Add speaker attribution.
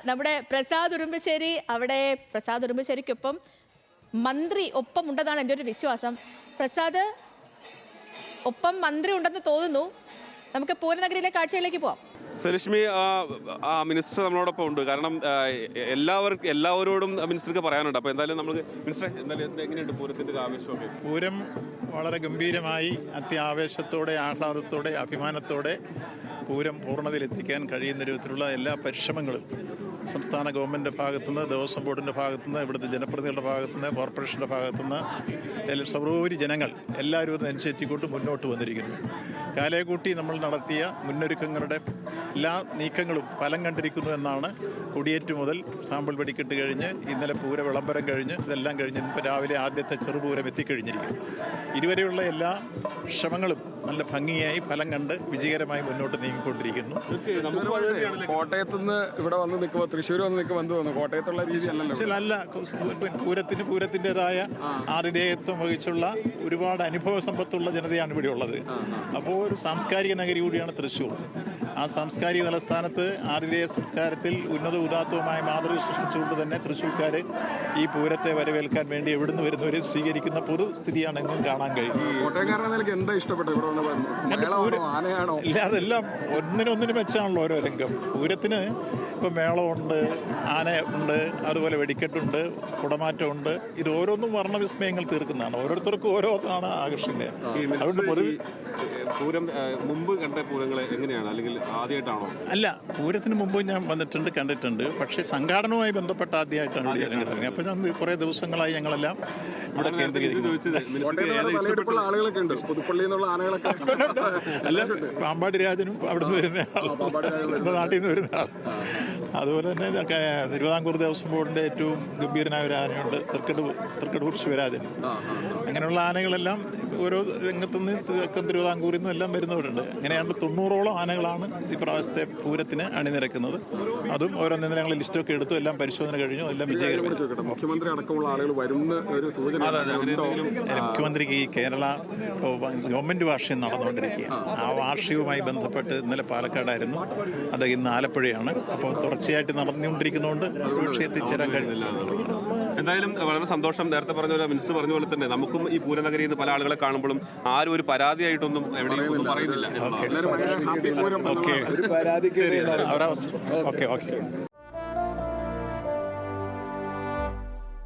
Speaker 1: നമ്മുടെ പ്രസാദ് ഉറുമ്പശ്ശേരി അവിടെ പ്രസാദ് ഉറുമ്പശ്ശേരിക്കൊപ്പം മന്ത്രി ഒപ്പം ഉണ്ടെന്നാണ് എൻ്റെ ഒരു വിശ്വാസം. പ്രസാദ് ഒപ്പം മന്ത്രി ഉണ്ടെന്ന് തോന്നുന്നു. നമുക്ക് പൂരനഗരിയിലെ കാഴ്ചയിലേക്ക് പോവാം.
Speaker 2: സലക്ഷ്മി, മിനിസ്റ്റർ നമ്മളോടൊപ്പം ഉണ്ട്. കാരണം എല്ലാവരോടും മിനിസ്റ്റർക്ക് പറയാനുണ്ട്. അപ്പോൾ എന്തായാലും നമുക്ക് മിനിസ്റ്റർ എങ്ങനെയുണ്ട് പൂരത്തിൻ്റെ ആവേശമൊക്കെ?
Speaker 3: പൂരം വളരെ ഗംഭീരമായി അത്യാവേശത്തോടെ ആഹ്ലാദത്തോടെ അഭിമാനത്തോടെ പൂരം പൂർണ്ണതയിലെത്തിക്കാൻ കഴിയുന്ന വിധത്തിലുള്ള എല്ലാ പരിശ്രമങ്ങളും സംസ്ഥാന ഗവൺമെൻറ്റിൻ്റെ ഭാഗത്തുനിന്ന്, ദേവസ്വം ബോർഡിൻ്റെ ഭാഗത്തുനിന്ന്, ഇവിടുത്തെ ജനപ്രതിനിധികളുടെ ഭാഗത്തുനിന്ന്, കോർപ്പറേഷൻ്റെ ഭാഗത്തുനിന്ന് സർവോപരി ജനങ്ങൾ എല്ലാവരും അനുസരിച്ചുകൊണ്ട് മുന്നോട്ട് വന്നിരിക്കുന്നു. കാലേക്കൂട്ടി നമ്മൾ നടത്തിയ മുന്നൊരുക്കങ്ങളുടെ എല്ലാ നീക്കങ്ങളും ഫലം കണ്ടിരിക്കുന്നു എന്നാണ്. കൊടിയേറ്റ് മുതൽ സാമ്പിൾ വെടിക്കെട്ട് കഴിഞ്ഞ് ഇന്നലെ പൂര വിളംബരം കഴിഞ്ഞ് ഇതെല്ലാം കഴിഞ്ഞ് ഇപ്പോൾ രാവിലെ ആദ്യത്തെ ചെറുപൂരം എത്തിക്കഴിഞ്ഞിരിക്കുന്നു. ഇതുവരെയുള്ള എല്ലാ ശ്രമങ്ങളും നല്ല ഭംഗിയായി ഫലം കണ്ട് വിജയകരമായി മുന്നോട്ട് നീങ്ങിക്കൊണ്ടിരിക്കുന്നു.
Speaker 4: കോട്ടയത്തുനിന്ന് ഇവിടെ വന്ന് നിൽക്കുമ്പോൾ തൃശ്ശൂർ വന്ന് നിൽക്കുമ്പോൾ എന്ത് തോന്നുന്നു? കോട്ടയത്തുള്ള രീതി അല്ലല്ലോ.
Speaker 3: അല്ല, പൂരത്തിൻ്റെതായ ആതിഥേയത്വം വഹിച്ചുള്ള ഒരുപാട് അനുഭവ സമ്പത്തുള്ള ജനതയാണ് ഇവിടെ ഉള്ളത്. അപ്പോൾ ഒരു സാംസ്കാരിക നഗരി കൂടിയാണ് തൃശ്ശൂർ. ആ സാംസ്കാരിക തലസ്ഥാനത്ത് ആതിഥേയ സംസ്കാരത്തിൽ ഉന്നത ഉദാത്തവുമായ മാതൃക സൃഷ്ടിച്ചുകൊണ്ട് തന്നെ തൃശ്ശൂർക്കാർ ഈ പൂരത്തെ വരവേൽക്കാൻ വേണ്ടി എവിടുന്ന് വരുന്നവരെ സ്വീകരിക്കുന്ന പൊതുസ്ഥിതിയാണ് എങ്ങും കാണാൻ കഴിയും.
Speaker 4: എന്താ ഇഷ്ടപ്പെട്ടത്?
Speaker 3: ഇല്ല, അതെല്ലാം ഒന്നിനൊന്നിന് മെച്ചാണല്ലോ ഓരോ രംഗം. പൂരത്തിന് ഇപ്പം മേളമുണ്ട്, ആന ഉണ്ട്, അതുപോലെ വെടിക്കെട്ടുണ്ട്, കുടമാറ്റമുണ്ട്. ഇത് ഓരോന്നും വർണ്ണവിസ്മയങ്ങൾ തീർക്കുന്നതാണ്. ഓരോരുത്തർക്കും ഓരോന്നാണ് ആകർഷിക്കുന്നത്. അതുകൊണ്ട്
Speaker 2: പൂരം മുമ്പ് കണ്ട പൂരങ്ങൾ എങ്ങനെയാണ്, അല്ലെങ്കിൽ ആദ്യമായിട്ടാണോ?
Speaker 3: അല്ല, പൂരത്തിന് മുമ്പ് ഞാൻ വന്നിട്ടുണ്ട്, കണ്ടിട്ടുണ്ട്. പക്ഷേ സംഘാടനവുമായി ബന്ധപ്പെട്ട് ആദ്യമായിട്ടാണ് ഇവിടെ ഇറങ്ങുന്നത്. അപ്പോൾ ഞാൻ കുറേ ദിവസങ്ങളായി ഞങ്ങളെല്ലാം ഇവിടെ അല്ല, പാമ്പാടി രാജനും അവിടുന്ന് വരുന്ന എൻ്റെ നാട്ടിൽ നിന്ന് വരുന്ന ആൾ. അതുപോലെ തന്നെ തിരുവിതാംകൂർ ദേവസ്വം ബോർഡിൻ്റെ ഏറ്റവും ഗംഭീരനായ ഒരു ആനയുണ്ട്, തൃക്കടൂർ ശിവരാജൻ. അങ്ങനെയുള്ള ആനകളെല്ലാം ഓരോ രംഗത്തുനിന്ന് തെക്കൻ തിരുവിതാംകൂറിൽ നിന്നും എല്ലാം വരുന്നവരുണ്ട്. അങ്ങനെയാണ് 90ഓളം ആനകളാണ് ഈ പ്രാവശ്യത്തെ പൂരത്തിന് അണിനിരക്കുന്നത്. അതും ഓരോ ഞങ്ങൾ ലിസ്റ്റൊക്കെ എടുത്തു, എല്ലാം പരിശോധന കഴിഞ്ഞു, എല്ലാം വിജയകരമായി.
Speaker 4: മുഖ്യമന്ത്രി അടക്കമുള്ള ആളുകൾ വരുന്ന ഒരു സൂചന.
Speaker 3: മുഖ്യമന്ത്രിക്ക് ഈ കേരള ഗവൺമെൻറ് വാർഷികം നടന്നുകൊണ്ടിരിക്കുക. ആ വാർഷികവുമായി ബന്ധപ്പെട്ട് ഇന്നലെ പാലക്കാടായിരുന്നു, അത് ഇന്ന് ആലപ്പുഴയാണ്. അപ്പോൾ തുടർച്ചയായിട്ട് നടന്നുകൊണ്ടിരിക്കുന്നതുകൊണ്ട് ഒരുപക്ഷെ എത്തിച്ചേരാൻ കഴിയില്ല.
Speaker 2: എന്തായാലും വളരെ സന്തോഷം. നേരത്തെ പറഞ്ഞ മിനിസ്റ്റർ പറഞ്ഞ പോലെ തന്നെ നമുക്കും ഈ പൂരനഗരിയിൽ നിന്ന് പല ആളുകളെ കാണുമ്പോഴും ആരും ഒരു പരാതിയായിട്ടൊന്നും എവിടെയും പറയുന്നില്ല.
Speaker 3: ഓക്കെ.